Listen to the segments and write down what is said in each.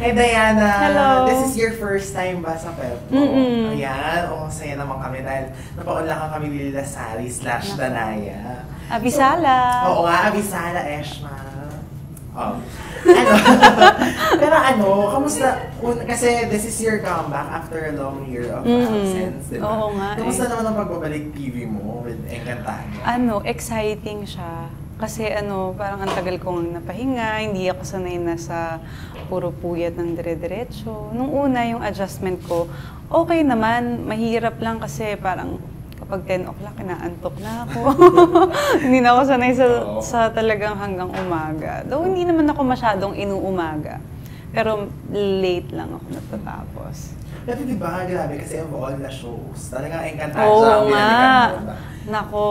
Hi Diana! Hello! This is your first time ba sa Pepco? Ayan, masaya naman kami dahil napaunlakan kami ni Lila Sally / Danaya. Abisala! Oo nga, Abisala, Eshma. Ano? Pero kamusta? Kasi this is your comeback after a long year of absence, di ba? Oo nga. Kamusta naman ang pagbabalik TV mo with Encantadia? Exciting siya. Kasi parang ang tagal kong napahinga, hindi ako sanay na sa puro puyat ng dire-diretso. Nung una, yung adjustment ko, okay naman, mahirap lang kasi parang kapag 10 o'clock, inaantok na ako. Hindi na ako sanay sa talagang hanggang umaga. Though hindi naman ako masyadong inuumaga. Pero late lang ako natatapos. Pero diba, grabe kasi of all the shows, talagang Encantadia Oo ang nga. pinanikan mo. Nako.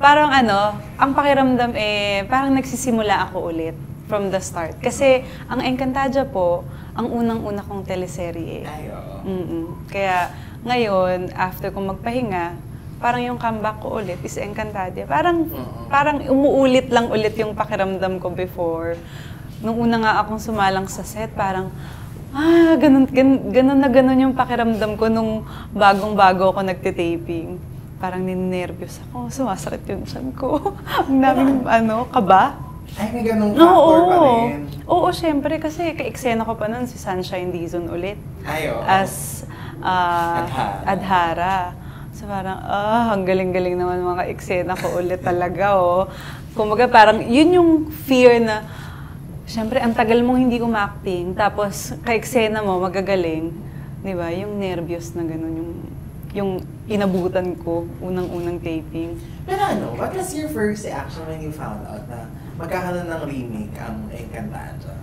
Parang ang pakiramdam parang nagsisimula ako ulit from the start. Kasi ang Encantadia po, ang unang-una kong teleserye. Ay, oo. Kaya ngayon, after kong magpahinga, parang yung comeback ko ulit is Encantadia. Parang umuulit lang ulit yung pakiramdam ko before. Nung una nga akong sumalang sa set, parang ganun na ganun yung pakiramdam ko nung bagong-bago ako nagtitaping. Parang ninervyos ako, sumasakit yung tiyan ko. Ang daming kaba. Ay, may ganung factor pa rin. Oo, syempre kasi ka-eksena ko pa nun si Sunshine Dizon ulit. Ay, oo. As Adhara. So parang, ang galing-galing naman mga eksena ko ulit talaga, Kumbaga parang, yun yung fear na, syempre, ang tagal mong hindi umacting, tapos ka-eksena mo, magagaling. Di ba? Yung nervyos na gano'n, yung inabutan ko, unang-unang taping. Pero what was your first reaction when you found out na magkakaroon ng remake ang Encantadia?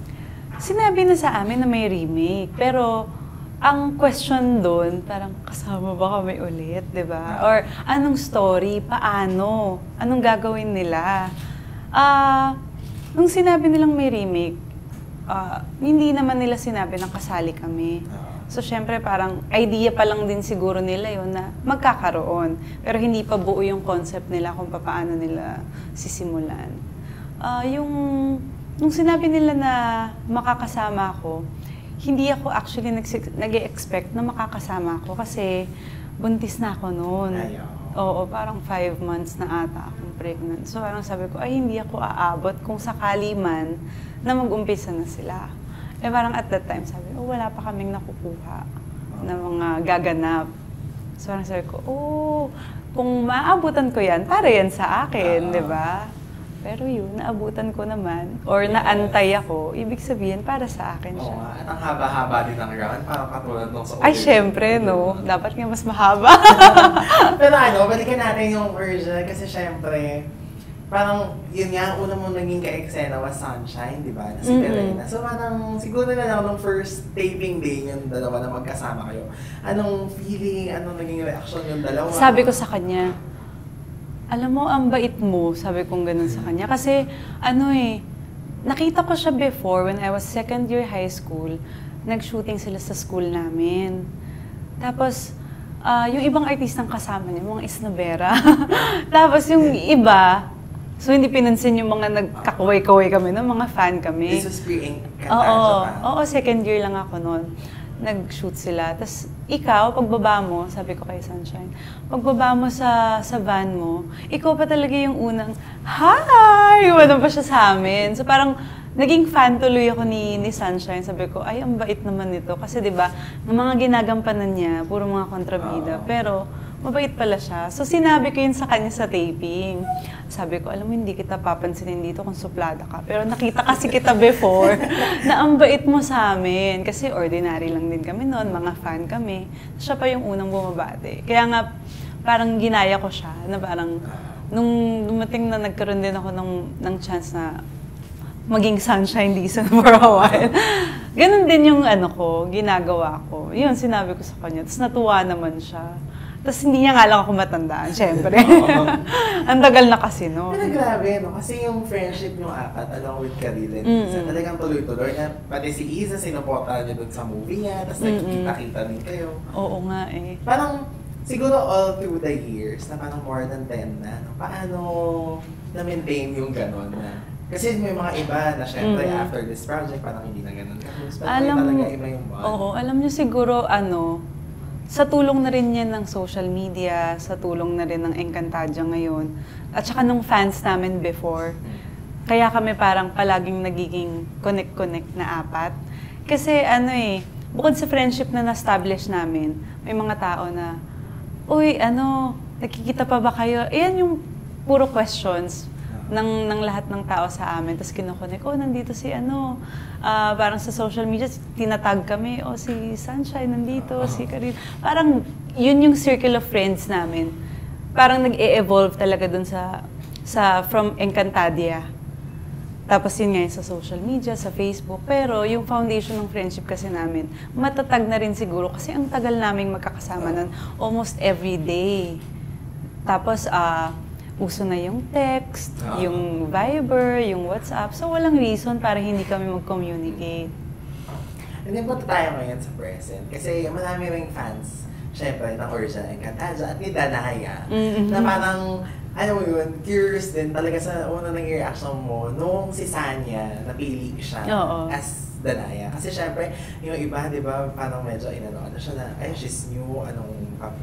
Sinabi na sa amin na may remake, pero ang question doon, parang kasama ba kami ulit, di ba? Or anong story, paano, anong gagawin nila? Nung sinabi nilang may remake, hindi naman nila sinabi na kasali kami. So, syempre, parang idea pa lang din siguro nila yun na magkakaroon. Pero hindi pa buo yung concept nila kung paano nila sisimulan. Nung sinabi nila na makakasama ako, hindi ako actually nag-e-expect na makakasama ako kasi buntis na ako noon. Oo, parang 5 months na ata akong pregnant. So, parang sabi ko, hindi ako aabot kung sakali man na mag-umpisa na sila. Parang at that time, sabi ko, wala pa kaming nakukuha na mga gaganap. So, parang sabi ko, kung maabutan ko yan, para yan sa akin, di ba? Pero yun, naabutan ko naman, or naantay ako, ibig sabihin, para sa akin siya. At ang haba-haba din ng run, parang katulad nung sa Ay, syempre, no? Dapat nga mas mahaba. Pero balikan natin yung version, kasi syempre, parang yun nga, una mong naging ka-eksena was Sunshine, di ba? Na si Perena. So parang siguro na lang nung first taping day yung dalawa na magkasama kayo. Anong feeling, anong naging reaction yung dalawa? Sabi ko sa kanya, alam mo, ang bait mo, sabi kong ganun sa kanya. Kasi nakita ko siya before when I was second year high school, nag-shooting sila sa school namin. Tapos, yung ibang artistang kasama niya, mga Isnabera. Tapos yung iba, so hindi pinansin yung mga nagkakaway-kaway kami, mga fan kami. This was pre-Encantadia Oo, second year lang ako noon. Nag-shoot sila. Tapos ikaw, pagbaba mo, sabi ko kay Sunshine, pagbaba mo sa van mo, ikaw pa talaga yung unang, hi! Wala pa siya sa amin. So parang naging fan tuloy ako ni Sunshine. Sabi ko, ay, ang bait naman nito. Kasi diba, ng mga ginagampanan niya, puro mga kontrabida. Pero mabait pala siya. So sinabi ko yun sa kanya sa taping. Sabi ko, alam mo, hindi kita papansinin dito kung suplada ka. Pero nakita kasi kita before na ang bait mo sa amin. Kasi ordinary lang din kami noon, mga fan kami. Siya pa yung unang bumabati. Kaya nga, parang ginaya ko siya na parang, nung dumating na nagkaroon din ako ng chance na maging Sunshine Dizon for a while. Ganon din yung ginagawa ko. Yun, sinabi ko sa kanya. Tapos natuwa naman siya. Tapos hindi niya nga lang ako matandaan, syempre. Ang tagal na kasi, no? Pero grabe, no? Kasi yung friendship nyo apat, along with Karina, talagang tuloy-tuloy na pati si Isa, sinuportahan niya dun sa movie niya, tapos nagkikita-kita din kayo. Oo nga Parang, siguro all through the years, na parang more than 10 na, no? Paano na-maintain yung gano'n na Kasi may mga iba na syempre after this project, parang hindi na ganun. Talaga iba yung bond. Oo, alam niyo siguro, sa tulong na rin yan ng social media, sa tulong na rin ng Encantadia ngayon, at saka nung fans namin before, kaya kami parang palaging nagiging connect-connect na apat. Kasi bukod sa friendship na na-establish namin, may mga tao na, uy, nakikita pa ba kayo? Ayan yung puro questions ng lahat ng tao sa amin. Tapos kinukunik, nandito si parang sa social media, tinatag kami, si Sunshine nandito, si Karin. Parang yun yung circle of friends namin. Parang nag-e-evolve talaga dun from Encantadia. Tapos yun ngayon sa social media, sa Facebook. Pero yung foundation ng friendship kasi namin, matatag na rin siguro kasi ang tagal naming magkakasama nun, almost every day. Tapos, uso na yung text, yung Viber, yung WhatsApp. So, walang reason para hindi kami mag-communicate. And then, punta tayo ngayon sa present. Kasi marami ring fans, syempre, ng Ursa, Encantadia, at ni Danaya, na parang, mo yun, curious din talaga sa una ng reaction mo nung si Sanya, napili siya as Danaya. Kasi syempre, yung iba, di ba, parang medyo siya na, she's new,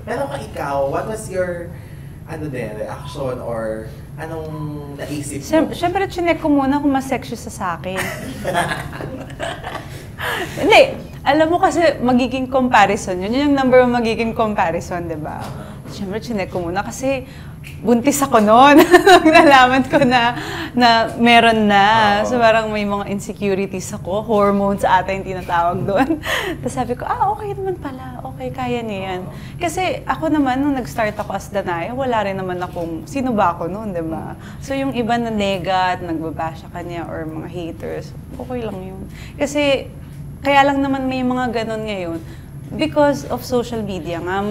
Pero kung ikaw, what was your reaction or anong naisip mo? Siyempre, chinek ko muna kung mas sexy sa akin. Hindi. Alam mo kasi magiging comparison. Yun yung number one magiging comparison, di ba? Siyempre, chinek ko muna kasi buntis ako noon. Nalaman ko na meron na. So parang may mga insecurities ako. Hormones ata yung tinatawag doon. Tapos sabi ko, okay naman pala. Okay, kaya niya yan. Kasi ako naman, nung nag-start ako as Danaya, wala rin naman akong, sino ba ako noon, di ba? So yung iba na nega at nagbabasya kanya or mga haters, okay lang yun. Kasi kaya lang naman may mga ganun ngayon. Because of social media nga,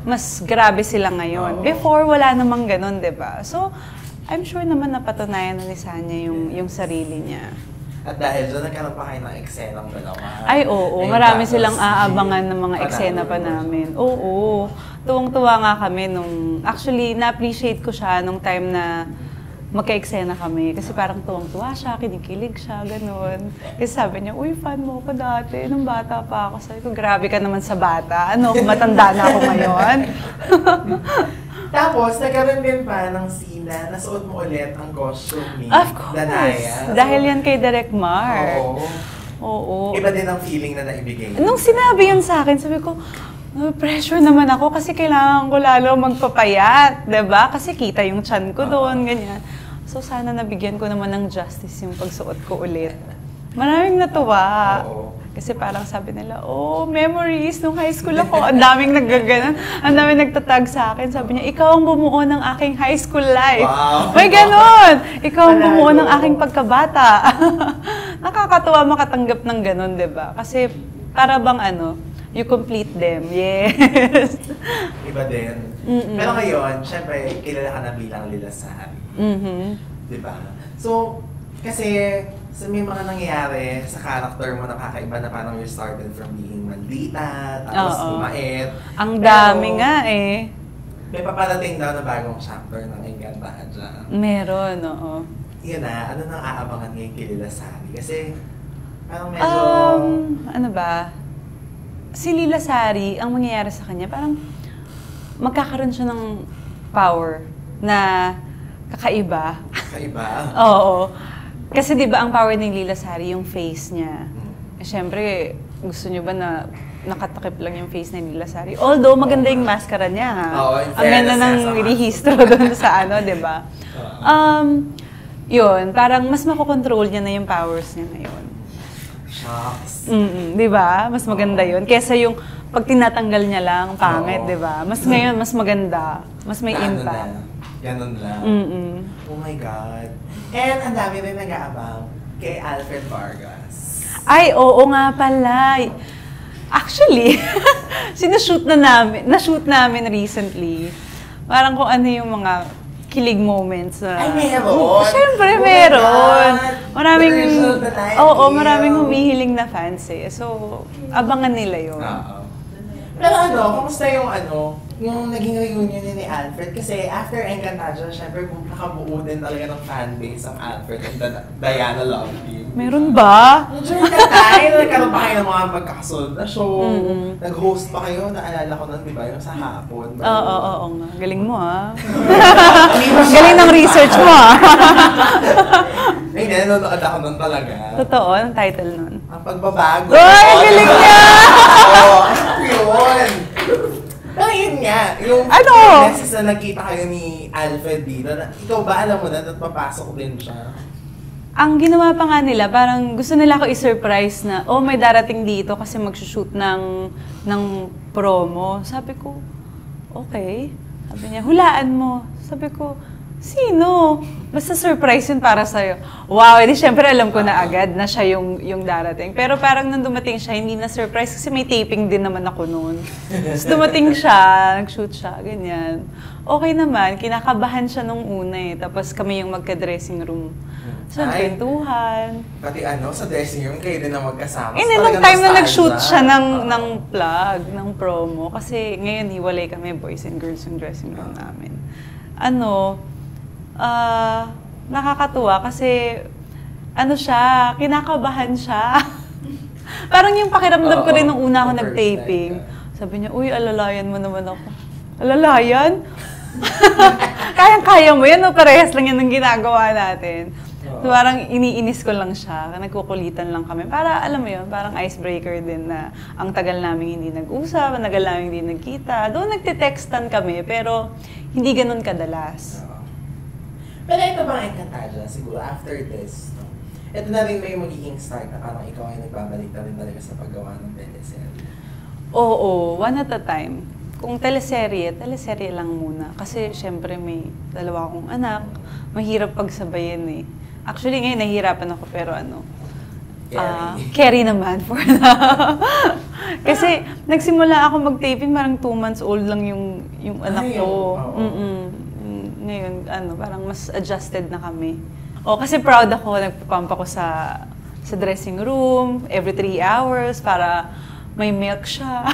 mas grabe sila ngayon. Before, wala namang ganun, di ba? So, I'm sure naman napatunayan na ni Sanya yung sarili niya. At dahil doon, nagkaroon pa kayo ng eksenang dalawa. Ay, oo. Marami silang aabangan ng mga eksena pa namin. Oo. Tuwang-tuwa nga kami nung... Actually, na-appreciate ko siya nung time na magka-eksena kami. Kasi parang tuwang-tuwa siya, kinikilig siya, gano'n. Kasi sabi niya, uy, fan mo ko dati. Nung bata pa ako. Sabi ko, grabe ka naman sa bata. Matanda na ako ngayon. Tapos, nagkaroon din pa ng scene na nasuot mo ulit ang costume ni Danaya. Danaya. Dahil yan kay Direk Mark. Oo. Iba din ang feeling na naibigay. Nung sinabi yun sa akin, sabi ko, pressure naman ako kasi kailangan ko lalo magpapayat, diba? Kasi kita yung tiyan ko doon, ganyan. So, sana nabigyan ko naman ng justice yung pagsuot ko ulit. Maraming natuwa. Kasi parang sabi nila, memories nung high school ako. Ang daming naggaganon. Ang daming nagtatag sa akin. Sabi niya, ikaw ang bumuo ng aking high school life. Wow! May ganon! Ikaw ang bumuo ng aking pagkabata. Nakakatuwa makatanggap ng ganon, diba? Kasi para bang you complete them. Yes. Iba din. Pero ngayon, syempre, kilala ka na bilang Lila Sari. Diba? So, kasi may mga nangyayari sa character mo na kakaiba na parang you started from being mandita, tapos bumait. Ang dami nga eh. May paparating daw na bagong chapter ng Encantadia. Meron, oo. Yun na, ano nang aabangan ngayon kay Lila Sari? Kasi parang medyo... ano ba? Si Lila Sari, ang mangyayari sa kanya, parang magkakaroon siya ng power na kakaiba. Kakaiba? Oo. Kasi di ba ang power ni Lila Sari, yung face niya. Siyempre, gusto niyo ba na nakatakip lang yung face ni Lila Sari? Although, maganda yung maskara niya, ha? Ang ganda ng rehistro doon sa di ba? Yun, parang mas makokontrol niya na yung powers niya na yun. Shocks. Di ba? Mas maganda yun. Kesa yung pag tinatanggal niya lang, pangit, di ba? Mas ngayon, mas maganda. Mas may impact. Ganun lang. Oh my God. And ang dami rin nag-aabang kay Alfred Vargas. Ay, oo nga pala. Actually, na-shoot namin recently. Parang kung ano yung mga kilig moments. Ay, meron? Siyempre, meron. Maraming humihiling na fans eh. So, abangan nila yun. Pero kamusta yung yung naging reunion ni Alfred, kasi after Encantadia, syempre nakabuo din talaga ng fanbase ang Alfred and the Diana Love Team. Meron ba? During that time, nagkaroon pa kayo ng mga magkakasunod na show. Nag-host pa kayo, naalala ko nun, di ba, yung sa hapon. Oo nga. Galing mo ah. Galing ng research mo ah. Hindi, nanonood ako nun talaga. Totoo, anong title nun? Ang pagbabago. Uy, galing niya! Oo, yun. Pero yun nga, yung beses na nagkita kayo ni Alfred dito, ikaw ba alam mo na at papasok din siya? Ang ginawa pa nga nila, parang gusto nila ako i-surprise na, oh, may darating dito kasi mag-shoot ng promo. Sabi ko, okay. Sabi niya, hulaan mo. Sabi ko, sino? Basta surprise yun para sa'yo. Wow, edi syempre alam ko na agad na siya yung darating. Pero parang nung dumating siya, hindi na surprise kasi may taping din naman ako noon. Tapos dumating siya, nag-shoot siya, ganyan. Okay naman, kinakabahan siya nung una eh. Tapos kami yung magka-dressing room. So, kwentuhan. Pati sa dressing room, kayo din na magkasama. Hindi, nung time na nag-shoot siya ng vlog, ng promo. Kasi ngayon, hiwalay kami, boys and girls yung dressing room namin. Nakakatuwa kasi siya, kinakabahan siya. Parang yung pakiramdam ko rin nung una ako nag-taping. Sabi niya, uy, alalayan mo naman ako. Alalayan? Kayang-kaya mo yan, o parehas lang yan ang ginagawa natin. So parang iniinis ko lang siya, nagkukulitan lang kami. Para, alam mo yun, parang icebreaker din na ang tagal namin hindi nag-usap, ang tagal namin hindi nagkita. Doon nagtitextan kami, pero hindi ganun kadalas. Pero ito bang Encantadia, siguro after this, ito na rin may magiging start na parang ikaw ay nagbabalik na rin talaga sa paggawa ng teleserye? Oo, one at a time. Kung teleserye lang muna. Kasi syempre may dalawa akong anak, mahirap pagsabayin eh. Actually ngayon nahihirapan ako pero carry naman for now. Kasi nagsimula ako mag-taping, parang 2 months old lang yung anak ko. Ngayon, parang mas adjusted na kami. Kasi proud ako, nagpapump ako sa dressing room, every 3 hours, para may milk siya.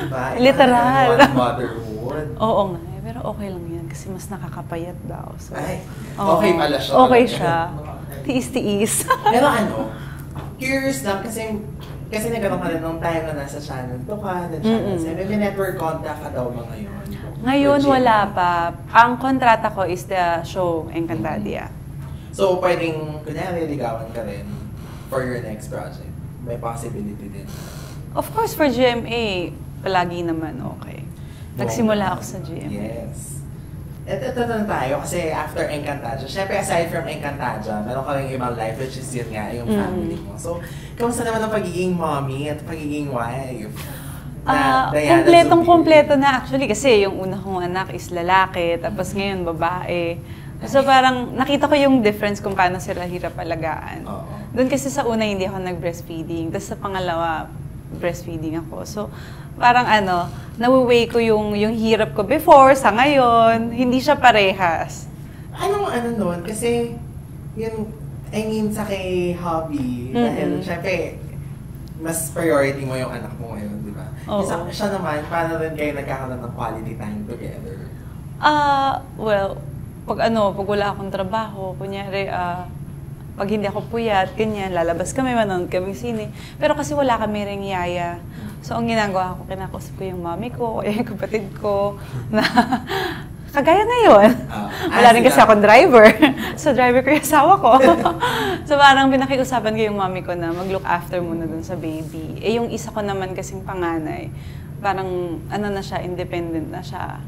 Diba? Literal. Motherhood. Oo nga, pero okay lang yan, kasi mas nakakapayat daw. So, okay pala siya. Okay siya. Tiis-tiis. Pero curious lang, kasi nagkaroon ka rin ng time na nasa Channel 2 ka, Channel 7. May network contact ka daw ba ngayon? Ngayon, wala pa. Ang kontrata ko is the show, Encantadia. So, pwedeng, kunyari, ligawan ka rin for your next project. May possibility din. Of course, for GMA, palagi naman okay. Nagsimula ako sa GMA. Yes. Ito na tayo, kasi after Encantadia, syempre aside from Encantadia, meron ka rin ibang life, which is yun nga, yung family mo. So, kamusta naman ang pagiging mommy at pagiging wife? Kompletong-kompleto na actually kasi yung una kong anak is lalaki, tapos ngayon babae. So parang nakita ko yung difference kung paano sila hirap alagaan. Doon kasi sa una hindi ako nag-breastfeeding, tapos sa pangalawa breastfeeding ako. So parang nawi-weigh ko yung hirap ko before sa ngayon, hindi siya parehas. Anong noon? Kasi yun, sa kay hobby, dahil syempre mas priority mo yung anak mo ngayon, di ba? Siya naman, paano rin kayo nagkakaroon ng quality time together? Well, pag wala akong trabaho, kunyari, pag hindi ako puyat, ganyan, lalabas kami, manonood kami sine. Pero kasi wala kami ring yaya. So, ang ginagawa ko, kinakausap ko yung mami ko, yung kapatid ko, na kagaya ngayon. Wala rin kasi akong driver. So, driver ko yung asawa ko. So, parang pinakiusapan ko yung mami ko na mag-look after muna dun sa baby. Yung isa ko naman kasing panganay, parang na siya, independent na siya.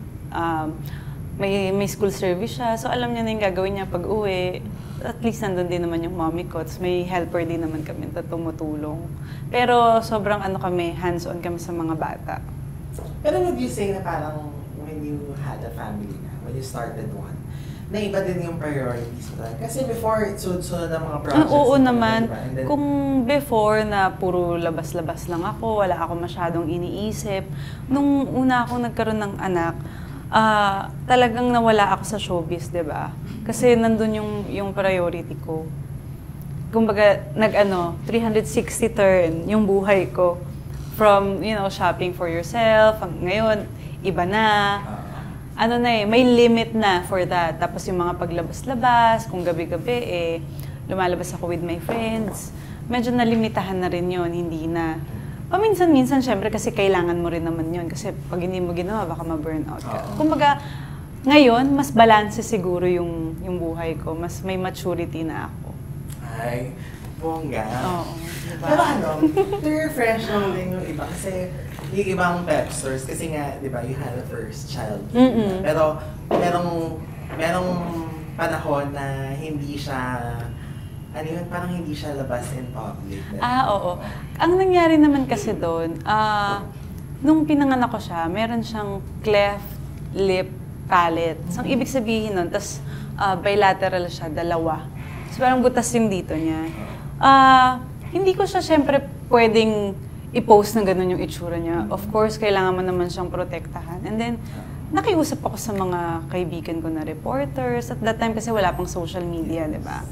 May school service siya. So, alam niya na yung gagawin niya pag-uwi. At least nandun din naman yung mommy ko. Tapos may helper din naman kami na tumutulong. Pero sobrang kami, hands-on kami sa mga bata. Pero would you say na parang when you had a family na, when you started one, na iba din yung priorities mo talaga? Kasi before, sunod-sunod ang mga projects. Oo naman. Then, kung before na puro labas-labas lang ako, wala ako masyadong iniisip. Nung una ako nagkaroon ng anak, talagang nawala ako sa showbiz, di ba? Kasi nandun yung priority ko. Kumbaga, 360 turn yung buhay ko. From, shopping for yourself, ngayon, iba na. Ano na may limit na for that. Tapos yung mga paglabas-labas, kung gabi-gabi, lumalabas ako with my friends. Medyo nalimitahan na rin yun, hindi na. Paminsan-minsan, syempre, kasi kailangan mo rin naman yun. Kasi pag hindi mo ginawa, baka ma-burnout ka. Kumbaga, ngayon, mas balanse siguro yung buhay ko. Mas may maturity na ako. Ay, bongga. Oo. Diba? Pero to refresh lang din yung iba. Kasi yung ibang pepsters, kasi nga, di ba, you had a first child. Pero merong panahon na hindi siya, parang hindi siya labas in public. Oo. Ang nangyari naman kasi doon, nung pinanganak ko siya, meron siyang cleft lip palate. So, ang ibig sabihin nun, tas bilateral siya, dalawa. So, parang butas yung dito niya. Hindi ko siya syempre pwedeng i-post na gano'n yung itsura niya. Of course, kailangan mo naman siyang protektahan. And then, nakiusap ako sa mga kaibigan ko na reporters. At that time kasi wala pang social media, di ba?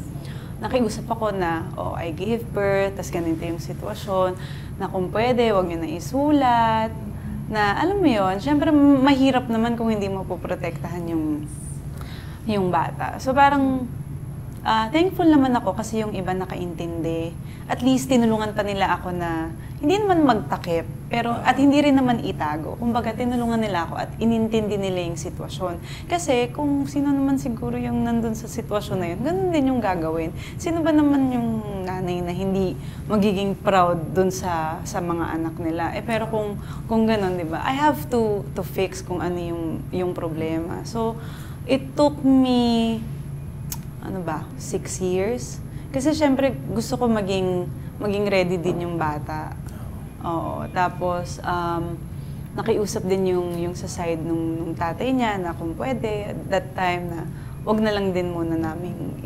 Nakiusap ako na, I gave birth, tas ganito yung sitwasyon, na kung pwede, huwag niyo na isulat, na alam mo yon, syempre mahirap naman kung hindi mo poprotektahan yung bata. So parang, thankful naman ako kasi yung iba nakaintindi. At least tinulungan pa nila ako na hindi naman magtakip, pero at hindi rin naman itago. Kumbaga tinulungan nila ako at inintindi nila yung sitwasyon. Kasi kung sino naman siguro yung nandun sa sitwasyon na yun, ganun din yung gagawin. Sino ba naman yung nanay na hindi magiging proud dun sa mga anak nila? Pero kung ganun, di ba? I have to fix kung ano yung problema. So, it took me 6 years. Kasi syempre gusto ko maging ready din yung bata. Oo. Tapos nakiusap din yung sa side nung tatay niya na kung pwede at that time na wag na lang din muna naming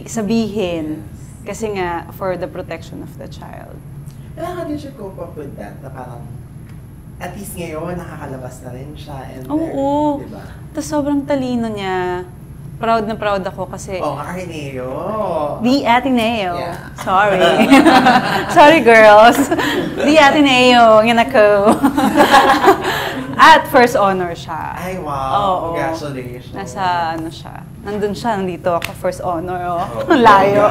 sabihin. Kasi nga for the protection of the child. And how did you cope up with that? Na parang at least ngayon nakakalabas na rin siya and oo. Diba? Tapos sobrang talino niya. Proud na proud ako kasi... Ateneo. Di Ateneo. Yeah. Sorry. Sorry, girls. Di Ateneo. Yan ako. At first honor siya. Ay, wow. Oo. Congratulations. Siya. Nandun siya, nandito ako. First honor. Layo.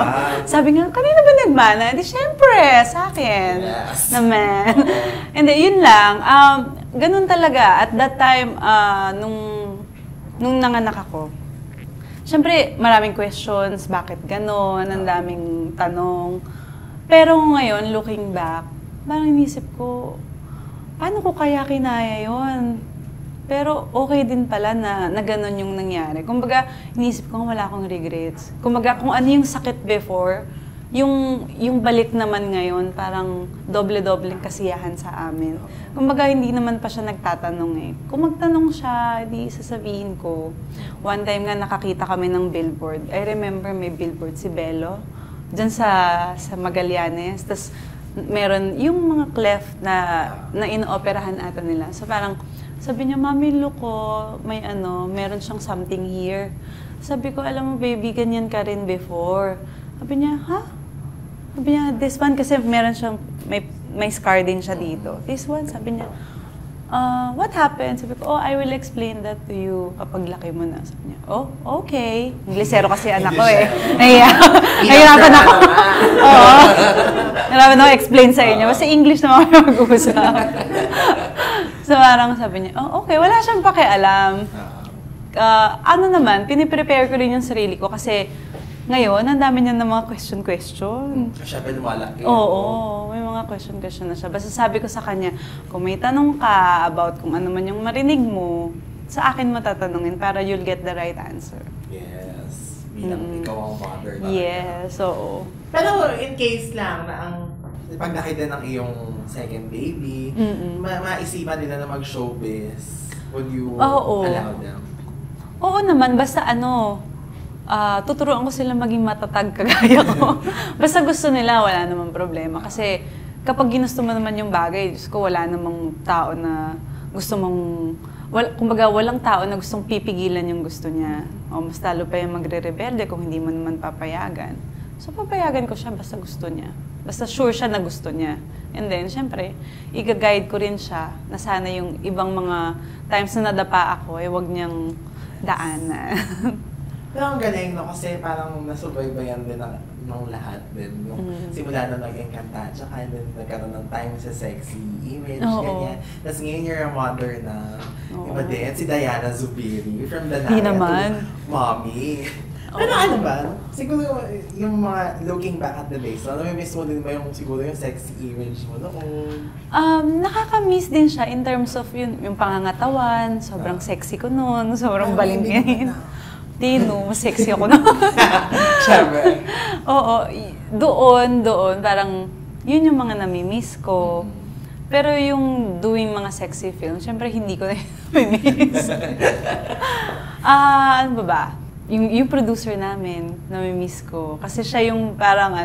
Sabi nga, kanina ba nagmana? Di syempre, sa akin. Yes. Naman. And then, yun lang. Ganun talaga. At that time, nung nanganak ako, siyempre, maraming questions, bakit ganon, ang daming tanong. Pero ngayon, looking back, parang inisip ko, paano ko kaya kinaya yun? Pero okay din pala na ganon yung nangyari. Kumbaga, inisip ko wala akong regrets. Kumbaga, kung ano yung sakit before, yung balik naman ngayon, parang doble-doble kasiyahan sa amin. Kumbaga, hindi naman pa siya nagtatanong . Kung magtanong siya, di sasabihin ko. One time nga nakakita kami ng billboard. I remember may billboard si Bello, dyan sa Magallanes. Tapos meron yung mga cleft na inooperahan ata nila. So parang, sabi niya, Mami, look ko, meron siyang something here. Sabi ko, alam mo baby, ganyan ka rin before. Sabi niya, ha? Sabi niya, this one, kasi meron siyang, may scar din siya dito. This one, sabi niya, what happened? Sabi ko, I will explain that to you kapag laki mo na. Sabi niya, okay. Inglesero kasi anak ko Nahirapan ako. Oo. Nahirapan ako explain sa inyo. Kasi English naman ako mag-uusap. So parang sabi niya, okay, wala siyang pakialam. Piniprepare ko rin yung sarili ko kasi ngayon, ang dami niya ng mga question. Siyempre lumalaki. Oo, may mga question na siya. Basta sabi ko sa kanya, kung may tanong ka about kung ano man yung marinig mo, sa akin matatanungin para you'll get the right answer. Yes. Bilang ikaw ang mother talaga. Yes, oo. Pero in case lang na pag nakita ng iyong second baby, maisipan nila na mag-showbiz, would you allow them? Oo naman, basta tuturuan ko sila maging matatag kagaya ko. Basta gusto nila, wala namang problema. Kasi kapag ginusto mo naman yung bagay, Diyos ko, wala namang tao na gusto mong... kumbaga, walang tao na gustong pipigilan yung gusto niya. O mas talo pa yung magre-rebelde kung hindi mo naman papayagan. So, papayagan ko siya basta gusto niya. Basta sure siya na gusto niya. And then, syempre, i-guide ko rin siya na sana yung ibang mga times na nadapa ako, wag niyang daanan. Pero ang galing, no? Kasi parang nasubaybayan din ng lahat din. Yung simula na naging kanta, tsaka din nagkaroon ng time sa sexy image, ganyan. Tapos ngayon you're a mother na, iba din, si Diana Zubiri from the Di naman. Mommy. Pero ano ba? Siguro yung mga looking back at the days, namimiss mo din ba yung siguro yung sexy image mo noon? Nakaka-miss din siya in terms of yung pangangatawan, sobrang sexy ko noon, sobrang balingin. Tino, sexy ako noon. Siyempre. Oo, doon, parang yun yung mga namimiss ko. Pero yung doing mga sexy films, syempre hindi ko na namimiss. Ano ba? Yung producer namin, namimiss ko. Kasi siya yung parang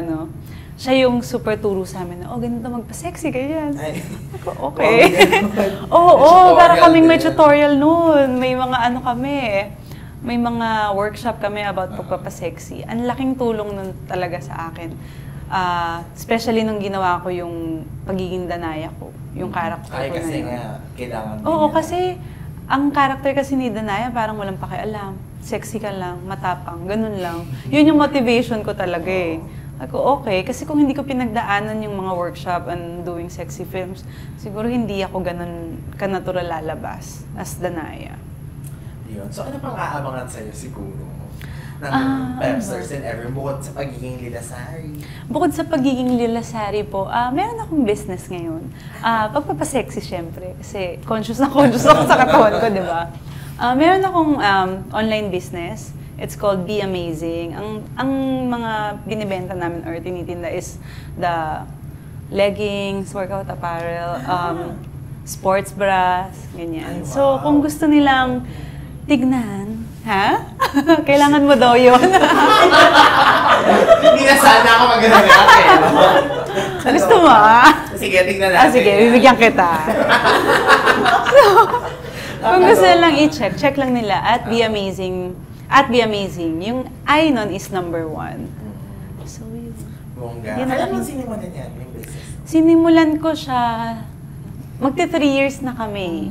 siya yung super turo sa amin na, ganito magpa-sexy, ganyan. Okay. Oo, para kaming may tutorial noon. May mga kami, may mga workshop kami about pagpapasexy. Ang laking tulong nun talaga sa akin. Especially nung ginawa ko yung pagiging Danaya ko, yung character ko na yun. Kasi nga, kailangan Oo, kasi ang character kasi ni Danaya parang walang pakialam. Sexy ka lang, matapang, ganun lang. Yun yung motivation ko talaga eh. Ako, okay, kasi kung hindi ko pinagdaanan yung mga workshop and doing sexy films, siguro hindi ako ganun ka-natural lalabas as Danaya. Yun. So ano pang aabangan sa'yo siguro? Ng Pepsters and everything, bukod sa pagiging Lilasari? Bukod sa pagiging Lilasari po, meron akong business ngayon. Pagpapasexy syempre, kasi conscious ako sa katawan ko, di ba? Meron akong online business. It's called Be Amazing. Ang mga binibenta namin or tinitinda is the leggings, workout apparel, sports bras, ganyan. So, kung gusto nilang tignan, kailangan mo daw yun. Hindi na sana ako mag-react Gusto mo? Sige, tignan natin. Sige, bibigyan kita. Kung gusto lang i-check, check lang nila at Be Amazing. At Be Amazing. Yung I nun is number 1. So, yun. Bongga. Kaya mo sinimulan yan, yung business? Sinimulan ko siya, magti 3 years na kami.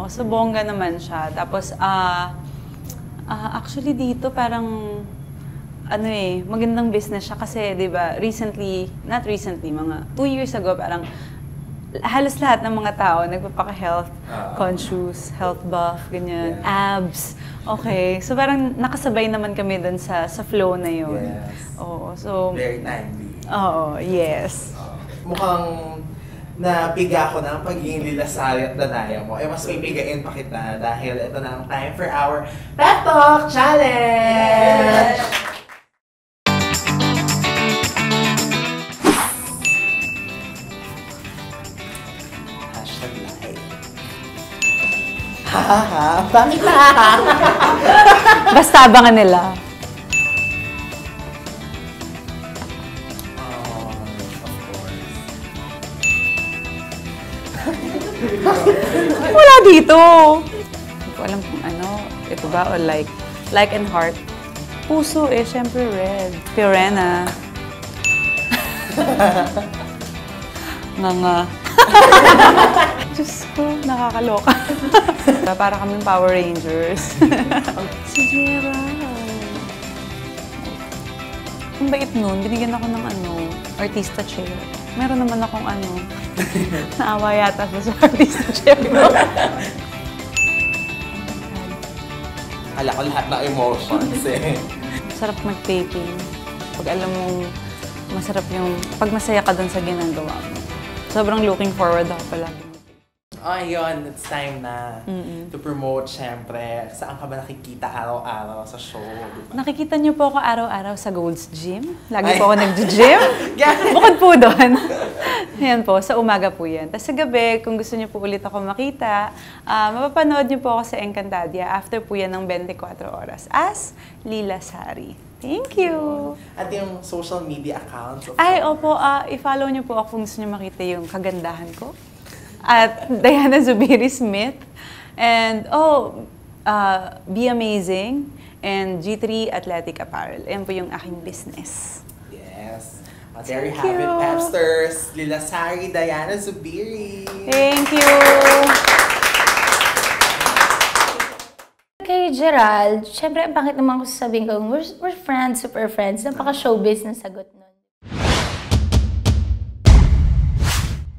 So, bongga naman siya. Tapos, actually dito parang, magandang business siya kasi, di ba, not recently, mga 2 years ago, parang, halos lahat ng mga tao nagpapaka-health conscious, health buff, ganyan, abs. Okay. So parang nakasabay naman kami dun sa flow na yun. Yes. Oo. So very timely. Oo, yes. Mukhang napiga ko na ang pagiging Lilasari at Danaya mo. Mas pipigain pa kita dahil ito na ang time for our Pep Talk Challenge! Bakit na? Basta abangan nila. Wala dito. Hindi ko alam kung ito ba o like and heart. Puso syempre red. Pirena. Nga. Diyos ko, nakakaloka. Para kaming Power Rangers. Sige, ang bait nun, binigyan ako ng artista chair. Meron naman akong naawa yata sa artista chair. Akala ko lahat ng emotions Masarap mag-taping. Pag alam mong masarap pag masaya ka dun sa ginagawa mo. Sobrang looking forward ako palagi. Yun, it's time na to promote, syempre. Saan ka ba nakikita araw-araw sa show? Diba? Nakikita niyo po ako araw-araw sa Gold's Gym. Lagi po ako nag-gym. Bukod po doon. Ayan po, sa umaga po yan. Tapos sa gabi, kung gusto niyo po ulit ako makita, mapapanood niyo po ako sa Encantadia after po yan ng 24 oras as Lilasari. Thank you! At yung social media accounts? Opo, i-follow niyo po ako kung gusto niyo makita yung kagandahan ko. At Diana Zubiri Smith. And, Be Amazing and G3 Athletic Apparel. Ayan po yung aking business. Yes. There you have it, Pepsters. Lila Sari, Diana Zubiri. Thank you! Kay Gerald, syempre, ang pangit naman ko sasabihin ko, we're friends, super friends. Napaka-showbiz na sagot niya.